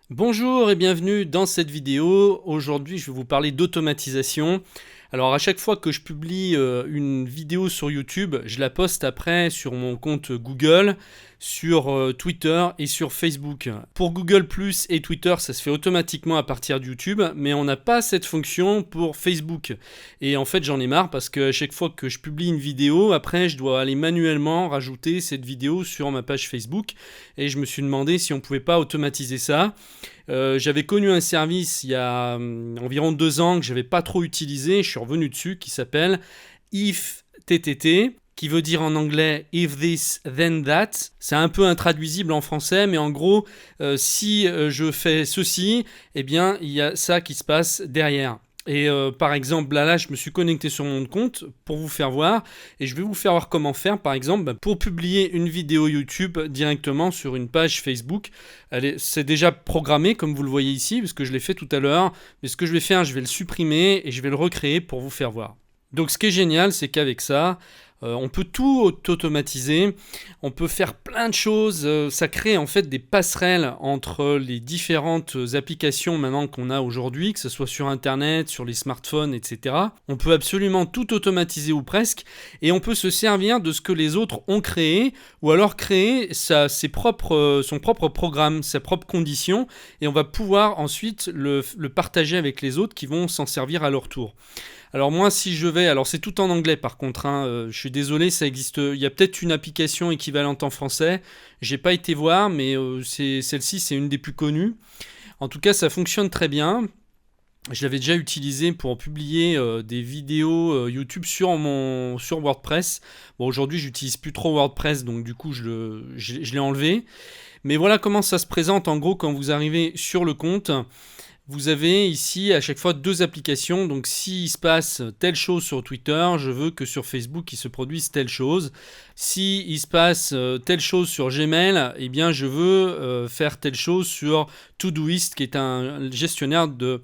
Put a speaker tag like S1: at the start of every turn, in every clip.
S1: Bonjour et bienvenue dans cette vidéo. Aujourd'hui, je vais vous parler d'automatisation. Alors à chaque fois que je publie une vidéo sur YouTube, je la poste après sur mon compte Google, sur Twitter et sur Facebook. Pour Google Plus et Twitter, ça se fait automatiquement à partir de YouTube, mais on n'a pas cette fonction pour Facebook. Et en fait, j'en ai marre parce que à chaque fois que je publie une vidéo, après, je dois aller manuellement rajouter cette vidéo sur ma page Facebook. Et je me suis demandé si on pouvait pas automatiser ça. J'avais connu un service il y a environ 2 ans que j'avais pas trop utilisé, je suis revenu dessus, qui s'appelle IFTTT, qui veut dire en anglais If This Then That. C'est un peu intraduisible en français, mais en gros, si je fais ceci, eh bien il y a ça qui se passe derrière. Et par exemple, là, je me suis connecté sur mon compte pour vous faire voir. Et je vais vous faire voir comment faire, par exemple, pour publier une vidéo YouTube directement sur une page Facebook. C'est déjà programmé, comme vous le voyez ici, parce que je l'ai fait tout à l'heure. Mais ce que je vais faire, je vais le supprimer et je vais le recréer pour vous faire voir. Donc ce qui est génial, c'est qu'avec ça, on peut tout automatiser, on peut faire plein de choses, ça crée en fait des passerelles entre les différentes applications maintenant qu'on a aujourd'hui, que ce soit sur internet, sur les smartphones, etc. On peut absolument tout automatiser ou presque, et on peut se servir de ce que les autres ont créé, ou alors créer son propre programme, ses propres conditions, et on va pouvoir ensuite le partager avec les autres qui vont s'en servir à leur tour. Alors moi, si je vais, alors c'est tout en anglais par contre, je suis désolé, ça existe, il y a peut-être une application équivalente en français, j'ai pas été voir, mais celle-ci c'est une des plus connues. En tout cas, ça fonctionne très bien. Je l'avais déjà utilisé pour publier des vidéos YouTube sur WordPress. Bon, aujourd'hui, j'utilise plus trop WordPress, donc du coup, je l'ai enlevé. Mais voilà comment ça se présente en gros quand vous arrivez sur le compte. Vous avez ici à chaque fois 2 applications, donc s'il se passe telle chose sur Twitter, je veux que sur Facebook il se produise telle chose. S'il se passe telle chose sur Gmail, eh bien je veux faire telle chose sur Todoist, qui est un gestionnaire de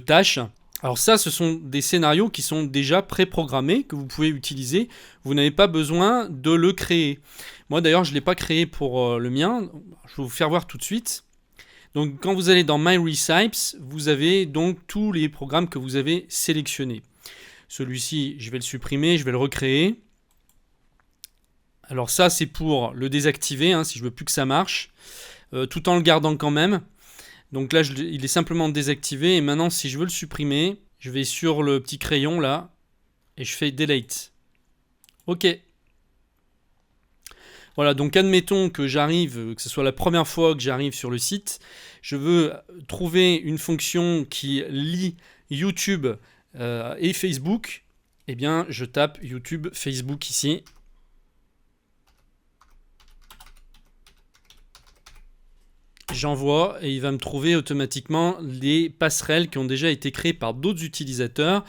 S1: tâches. Alors ça, ce sont des scénarios qui sont déjà préprogrammés, que vous pouvez utiliser. Vous n'avez pas besoin de le créer. Moi d'ailleurs, je ne l'ai pas créé pour le mien. Je vais vous faire voir tout de suite. Donc quand vous allez dans My Recipes, vous avez donc tous les programmes que vous avez sélectionnés. Celui-ci, je vais le supprimer, je vais le recréer. Alors ça, c'est pour le désactiver, si je veux plus que ça marche, tout en le gardant quand même. Donc là, il est simplement désactivé. Et maintenant, si je veux le supprimer, je vais sur le petit crayon là, et je fais Delete. OK. Voilà, donc admettons que j'arrive, que ce soit la première fois que j'arrive sur le site, je veux trouver une fonction qui lie YouTube et Facebook, eh bien je tape YouTube, Facebook ici. J'envoie et il va me trouver automatiquement les passerelles qui ont déjà été créées par d'autres utilisateurs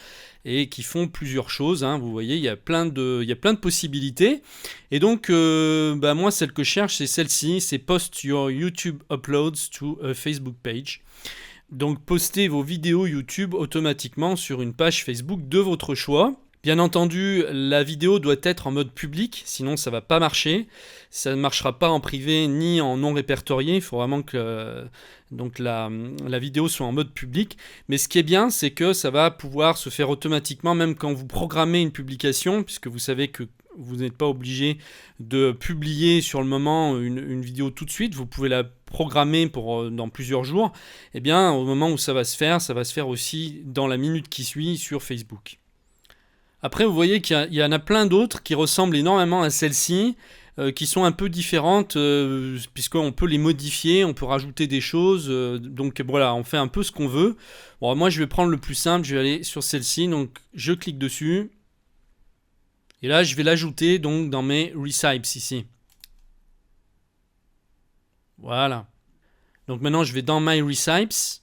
S1: et qui font plusieurs choses. Vous voyez, il y a plein de possibilités. Et donc, moi, celle que je cherche, c'est celle-ci, c'est Post your YouTube uploads to a Facebook page. Donc, postez vos vidéos YouTube automatiquement sur une page Facebook de votre choix. Bien entendu, la vidéo doit être en mode public, sinon ça ne va pas marcher. Ça ne marchera pas en privé ni en non répertorié. Il faut vraiment que la vidéo soit en mode public. Mais ce qui est bien, c'est que ça va pouvoir se faire automatiquement, même quand vous programmez une publication, puisque vous savez que vous n'êtes pas obligé de publier sur le moment une vidéo tout de suite. Vous pouvez la programmer dans plusieurs jours. Et bien, au moment où ça va se faire aussi dans la minute qui suit sur Facebook. Après, vous voyez qu'il y en a plein d'autres qui ressemblent énormément à celle-ci, qui sont un peu différentes, puisqu'on peut les modifier, on peut rajouter des choses. Donc voilà, on fait un peu ce qu'on veut. Bon, moi, je vais prendre le plus simple, je vais aller sur celle-ci. Donc, je clique dessus. Et là, je vais l'ajouter donc dans mes Recipes ici. Voilà. Donc maintenant, je vais dans My Recipes.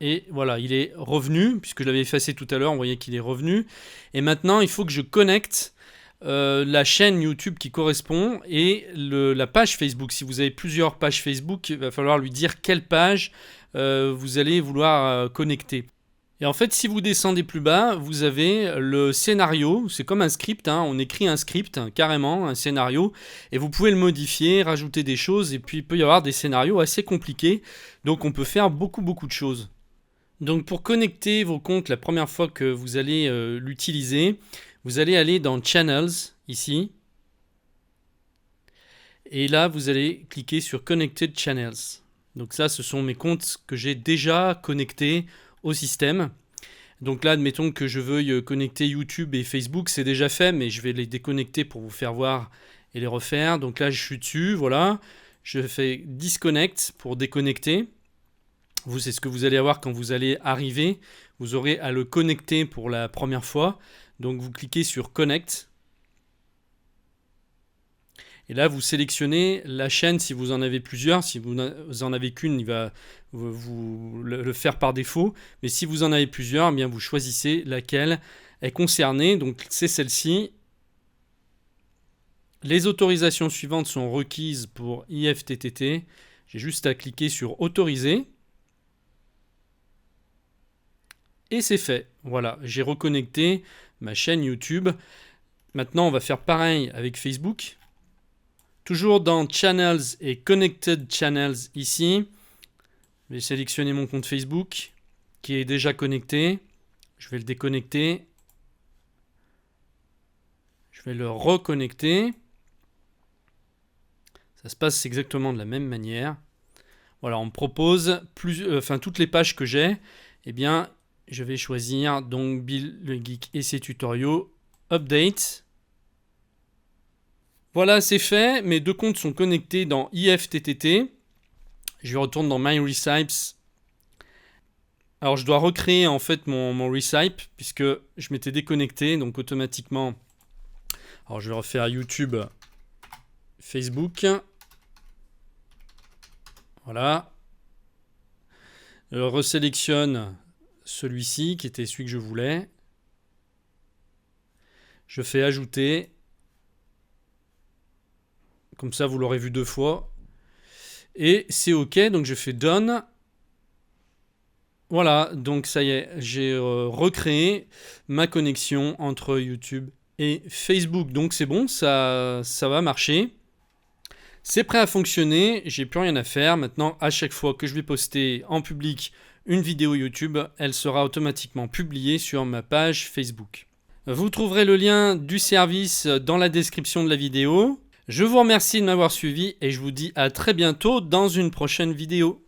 S1: Et voilà, il est revenu, puisque je l'avais effacé tout à l'heure, on voyait qu'il est revenu. Et maintenant, il faut que je connecte la chaîne YouTube qui correspond et la page Facebook. Si vous avez plusieurs pages Facebook, il va falloir lui dire quelle page vous allez vouloir connecter. Et en fait, si vous descendez plus bas, vous avez le scénario. C'est comme un script, hein. On écrit un script, hein, carrément, un scénario. Et vous pouvez le modifier, rajouter des choses. Et puis, il peut y avoir des scénarios assez compliqués. Donc, on peut faire beaucoup de choses. Donc, pour connecter vos comptes la première fois que vous allez l'utiliser, vous allez aller dans Channels, ici. Et là, vous allez cliquer sur Connected Channels. Donc ça, ce sont mes comptes que j'ai déjà connectés au système. Donc là, admettons que je veuille connecter YouTube et Facebook, c'est déjà fait, mais je vais les déconnecter pour vous faire voir et les refaire. Donc là, je suis dessus, voilà. Je fais Disconnect pour déconnecter. Vous, c'est ce que vous allez avoir quand vous allez arriver. Vous aurez à le connecter pour la première fois. Donc vous cliquez sur Connect. Et là, vous sélectionnez la chaîne si vous en avez plusieurs. Si vous en avez qu'une, il va vous le faire par défaut. Mais si vous en avez plusieurs, eh bien vous choisissez laquelle est concernée. Donc c'est celle-ci. Les autorisations suivantes sont requises pour IFTTT. J'ai juste à cliquer sur Autoriser. Et c'est fait. Voilà, j'ai reconnecté ma chaîne YouTube. Maintenant, on va faire pareil avec Facebook. Toujours dans Channels et Connected Channels ici. Je vais sélectionner mon compte Facebook qui est déjà connecté. Je vais le déconnecter. Je vais le reconnecter. Ça se passe exactement de la même manière. Voilà, on me propose toutes les pages que j'ai. Eh bien, je vais choisir donc Bill le Geek et ses tutoriaux. Update. Voilà, c'est fait. Mes deux comptes sont connectés dans IFTTT. Je retourne dans My Recipes. Alors, je dois recréer en fait mon recipe puisque je m'étais déconnecté. Donc, automatiquement. Alors, je vais refaire YouTube, Facebook. Voilà. Je resélectionne celui-ci qui était celui que je voulais. Je fais ajouter. Comme ça, vous l'aurez vu 2 fois. Et c'est OK, donc je fais Done. Voilà, donc ça y est, j'ai recréé ma connexion entre YouTube et Facebook. Donc c'est bon, ça va marcher. C'est prêt à fonctionner, j'ai plus rien à faire. Maintenant, à chaque fois que je vais poster en public une vidéo YouTube, elle sera automatiquement publiée sur ma page Facebook. Vous trouverez le lien du service dans la description de la vidéo. Je vous remercie de m'avoir suivi et je vous dis à très bientôt dans une prochaine vidéo.